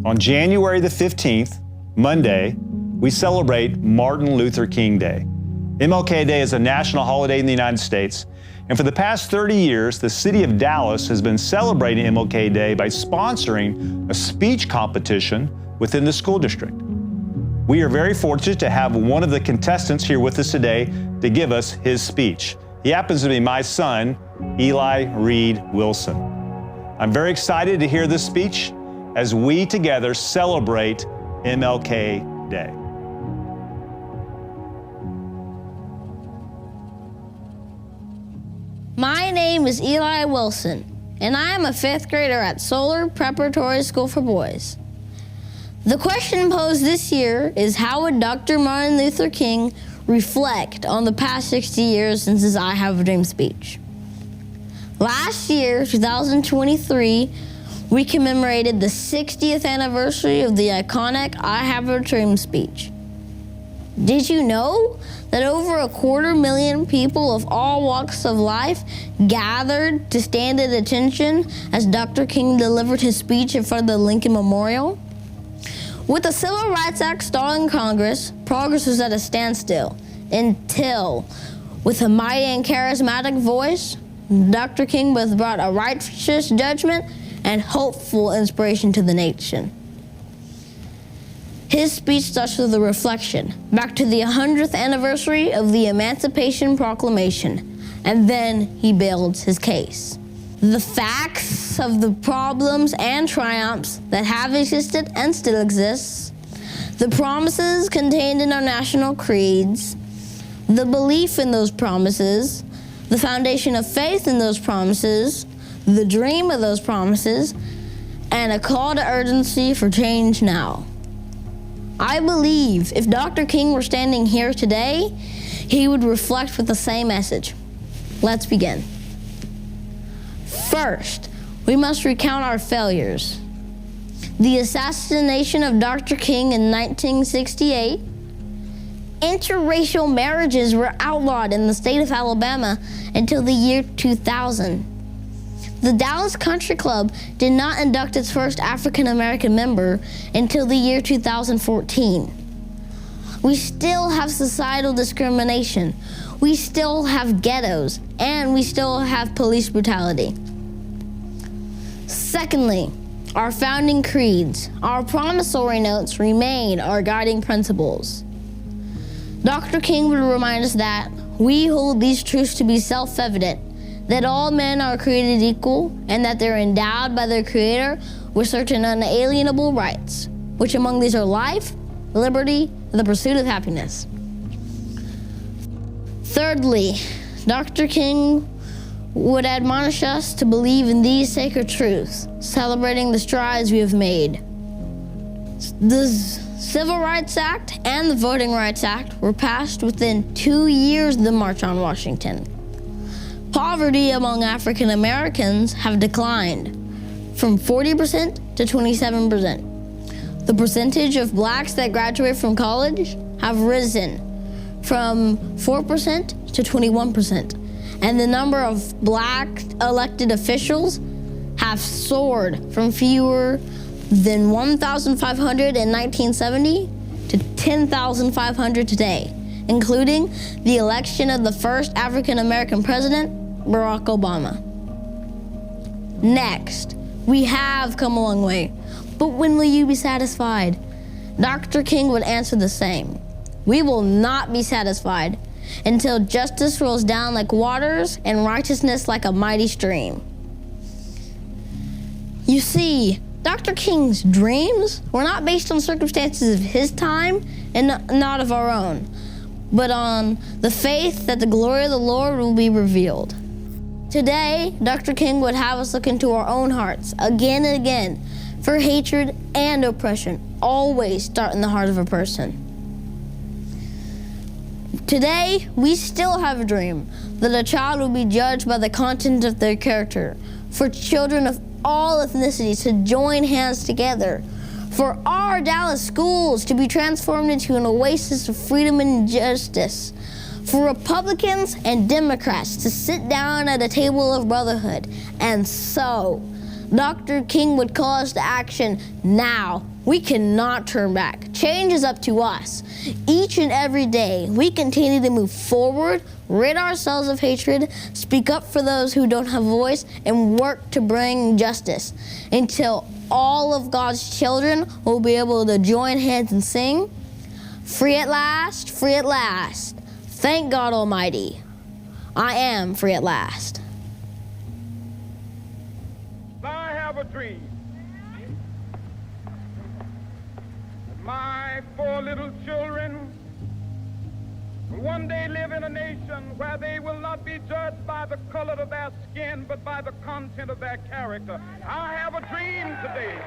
On January the 15th, Monday, we celebrate Martin Luther King Day. MLK Day is a national holiday in the United States, and for the past 30 years, the city of Dallas has been celebrating MLK Day by sponsoring a speech competition within the school district. We are very fortunate to have one of the contestants here with us today to give us his speech. He happens to be my son, Eli Wilson. I'm very excited to hear this speech as we together celebrate MLK Day. My name is Eli Wilson, and I am a 5th grader at Solar Preparatory School for Boys. The question posed this year is, how would Dr. Martin Luther King reflect on the past 60 years since his I Have a Dream speech? Last year, 2023, we commemorated the 60th anniversary of the iconic I Have a Dream speech. Did you know that over 250,000 people of all walks of life gathered to stand at attention as Dr. King delivered his speech in front of the Lincoln Memorial? With the Civil Rights Act stalling Congress, progress was at a standstill until, with a mighty and charismatic voice, Dr. King both brought a righteous judgment and hopeful inspiration to the nation. His speech starts with a reflection back to the 100th anniversary of the Emancipation Proclamation, and then he builds his case. The facts of the problems and triumphs that have existed and still exist, the promises contained in our national creeds, the belief in those promises, the foundation of faith in those promises, the dream of those promises, and a call to urgency for change now. I believe if Dr. King were standing here today, he would reflect with the same message. Let's begin. First, we must recount our failures. The assassination of Dr. King in 1968, interracial marriages were outlawed in the state of Alabama until the year 2000. The Dallas Country Club did not induct its first African-American member until the year 2014. We still have societal discrimination. We still have ghettos, and we still have police brutality. Secondly, our founding creeds, our promissory notes remain our guiding principles. Dr. King would remind us that we hold these truths to be self-evident, that all men are created equal, and that they're endowed by their Creator with certain unalienable rights, which among these are life, liberty, and the pursuit of happiness. Thirdly, Dr. King would admonish us to believe in these sacred truths, celebrating the strides we have made. The Civil Rights Act and the Voting Rights Act were passed within 2 years of the March on Washington. Poverty among African Americans have declined from 40% to 27%. The percentage of blacks that graduate from college have risen from 4% to 21%. And the number of black elected officials have soared from fewer than 1,500 in 1970 to 10,500 today, including the election of the first African-American president, Barack Obama. Next, we have come a long way, but when will you be satisfied? Dr. King would answer the same. We will not be satisfied until justice rolls down like waters and righteousness like a mighty stream. You see, Dr. King's dreams were not based on circumstances of his time and not of our own, but on the faith that the glory of the Lord will be revealed. Today, Dr. King would have us look into our own hearts again and again, for hatred and oppression always start in the heart of a person. Today, we still have a dream that a child will be judged by the content of their character, for children of all ethnicities to join hands together, for our Dallas schools to be transformed into an oasis of freedom and justice, for Republicans and Democrats to sit down at a table of brotherhood, and so Dr. King would call us to action now. We cannot turn back. Change is up to us. Each and every day, we continue to move forward, rid ourselves of hatred, speak up for those who don't have a voice, and work to bring justice until all of God's children will be able to join hands and sing, "Free at last, free at last. Thank God Almighty. I am free at last." I have a dream. My 4 little children will one day live in a nation where they will not be judged by the color of their skin, but by the content of their character. I have a dream today